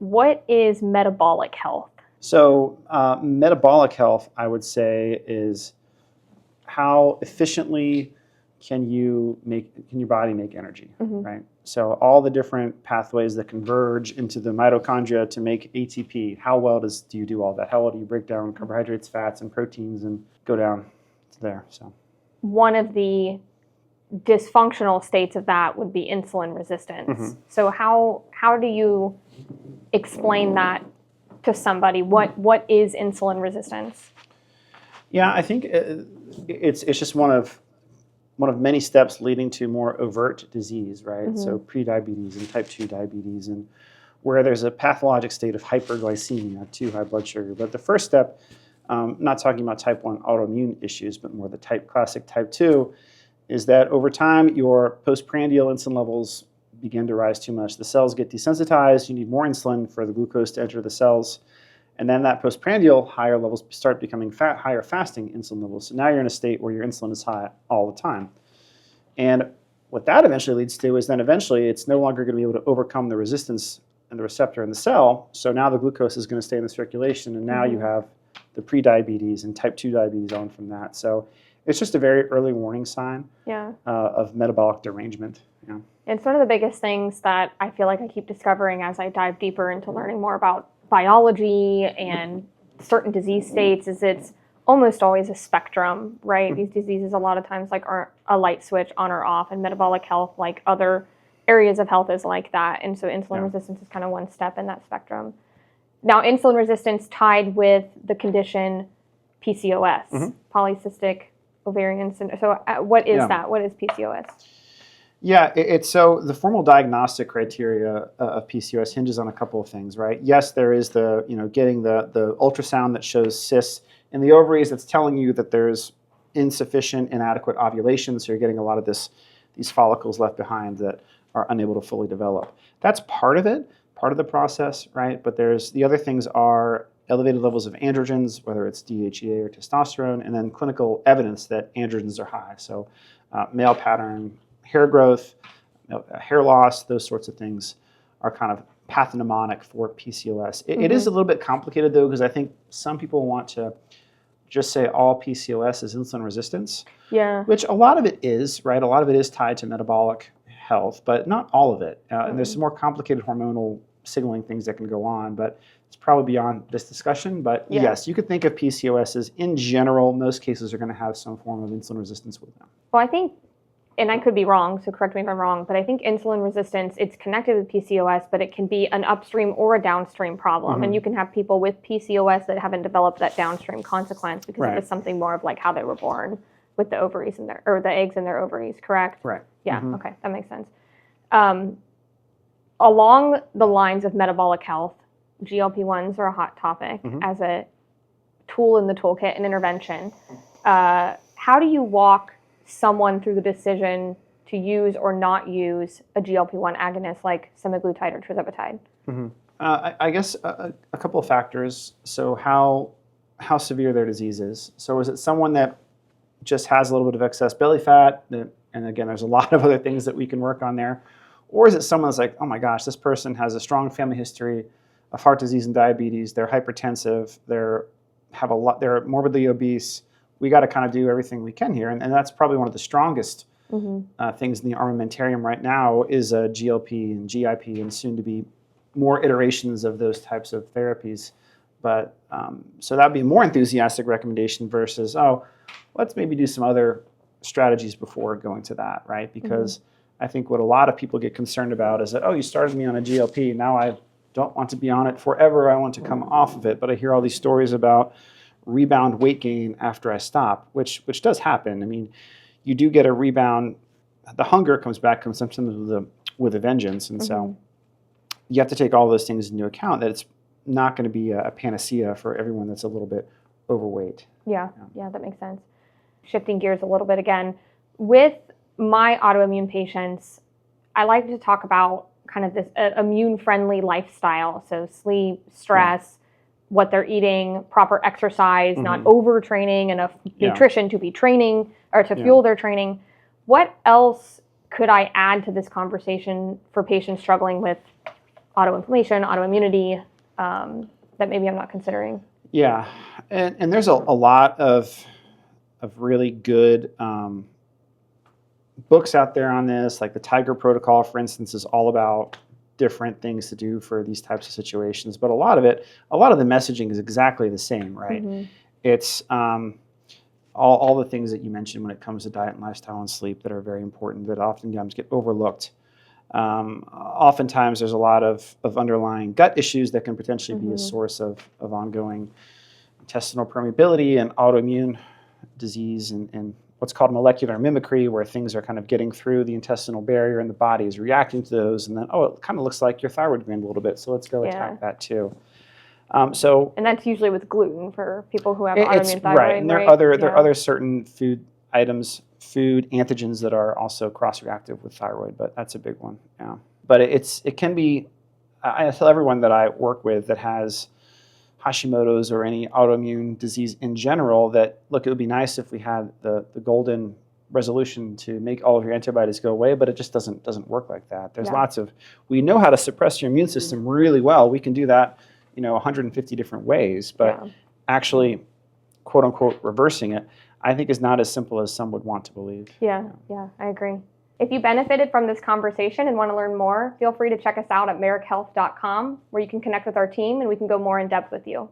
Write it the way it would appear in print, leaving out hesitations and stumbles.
What is metabolic health? So metabolic health, I would say, is how efficiently can your body make energy, right? So all the different pathways that converge into the mitochondria to make ATP, how well do you do all that? How well do you break down carbohydrates, fats, and proteins and go down to there? So one of the dysfunctional states of that would be insulin resistance. So how do you explain that to somebody? What is insulin resistance? Yeah, I think it's just one of many steps leading to more overt disease, right? So prediabetes and type 2 diabetes, and where there's a pathologic state of hyperglycemia, too high blood sugar. But the first step, not talking about type 1 autoimmune issues, but more the classic type 2, is that over time your postprandial insulin levels begin to rise too much. The cells get desensitized, you need more insulin for the glucose to enter the cells. And then that postprandial higher levels start becoming higher fasting insulin levels. So now you're in a state where your insulin is high all the time. And what that eventually leads to is then eventually it's no longer going to be able to overcome the resistance and the receptor in the cell. So now the glucose is going to stay in the circulation, and now you have the prediabetes and type 2 diabetes on from that. So it's just a very early warning sign of metabolic derangement. Yeah. It's one of the biggest things that I feel like I keep discovering as I dive deeper into learning more about biology and certain disease states is it's almost always a spectrum, right? These diseases a lot of times like aren't a light switch on or off, and metabolic health, like other areas of health, is like that. And so insulin resistance is kind of one step in that spectrum. Now, insulin resistance tied with the condition PCOS, polycystic ovarian syndrome. So what is that? What is PCOS? Yeah, so the formal diagnostic criteria of PCOS hinges on a couple of things, right? Yes, there is getting the ultrasound that shows cysts in the ovaries that's telling you that there's inadequate ovulation, so you're getting a lot of these follicles left behind that are unable to fully develop. That's part of it, part of the process, right? But the other things are elevated levels of androgens, whether it's DHEA or testosterone, and then clinical evidence that androgens are high. So male pattern, hair growth, hair loss, those sorts of things are kind of pathognomonic for PCOS. It is a little bit complicated, though, because I think some people want to just say all PCOS is insulin resistance, which a lot of it is, right? A lot of it is tied to metabolic health, but not all of it. And there's some more complicated hormonal signaling things that can go on, but it's probably beyond this discussion. But yes, you could think of PCOS as, in general, most cases are going to have some form of insulin resistance with them. Well, I think, and I could be wrong, so correct me if I'm wrong, but I think insulin resistance, it's connected with PCOS, but it can be an upstream or a downstream problem. And you can have people with PCOS that haven't developed that downstream consequence because it was something more of like how they were born with the ovaries or the eggs in their ovaries, correct? Right. Yeah, okay, that makes sense. Along the lines of metabolic health, GLP-1s are a hot topic as a tool in the toolkit and intervention. How do you walk someone through the decision to use or not use a GLP-1 agonist like semaglutide or tirzepatide? I guess a couple of factors. So how severe their disease is. So is it someone that just has a little bit of excess belly fat, and again, there's a lot of other things that we can work on there, or is it someone that's like, oh my gosh, this person has a strong family history of heart disease and diabetes, they're hypertensive, they're morbidly obese, we got to kind of do everything we can here. And that's probably one of the strongest things in the armamentarium right now is GLP and GIP and soon to be more iterations of those types of therapies. But so that would be a more enthusiastic recommendation versus, let's maybe do some other strategies before going to that, right? Because I think what a lot of people get concerned about is that, you started me on a GLP, now I don't want to be on it forever, I want to come off of it. But I hear all these stories about rebound weight gain after I stop, which does happen. I mean, you do get a rebound. The hunger comes back sometimes with a vengeance, and so you have to take all those things into account. That it's not going to be a panacea for everyone that's a little bit overweight. Yeah, that makes sense. Shifting gears a little bit again, with my autoimmune patients, I like to talk about kind of this immune-friendly lifestyle. So sleep, stress, what they're eating, proper exercise, not overtraining, enough nutrition to be training or to fuel their training. What else could I add to this conversation for patients struggling with autoinflammation, autoimmunity, that maybe I'm not considering. Yeah, and there's a lot of really good books out there on this. Like the Tiger Protocol, for instance, is all about different things to do for these types of situations. But a lot of the messaging is exactly the same, right? Mm-hmm. It's all the things that you mentioned when it comes to diet and lifestyle and sleep that are very important that oftentimes get overlooked. Oftentimes there's a lot of underlying gut issues that can potentially be a source of ongoing intestinal permeability and autoimmune disease and what's called molecular mimicry, where things are kind of getting through the intestinal barrier and the body is reacting to those, and then, oh, it kind of looks like your thyroid gland a little bit, so let's go attack that too. And that's usually with gluten for people who have autoimmune thyroid, right? And there are other certain food items, food antigens that are also cross-reactive with thyroid, but that's a big one. Yeah, but it can be. I tell everyone that I work with that has Hashimoto's or any autoimmune disease in general that, look, it would be nice if we had the golden resolution to make all of your antibodies go away, but it just doesn't work like that. There's lots of, we know how to suppress your immune system really well. We can do that, 150 different ways, but actually, quote unquote, reversing it, I think is not as simple as some would want to believe. Yeah, I agree. If you benefited from this conversation and want to learn more, feel free to check us out at marekhealth.com, where you can connect with our team and we can go more in depth with you.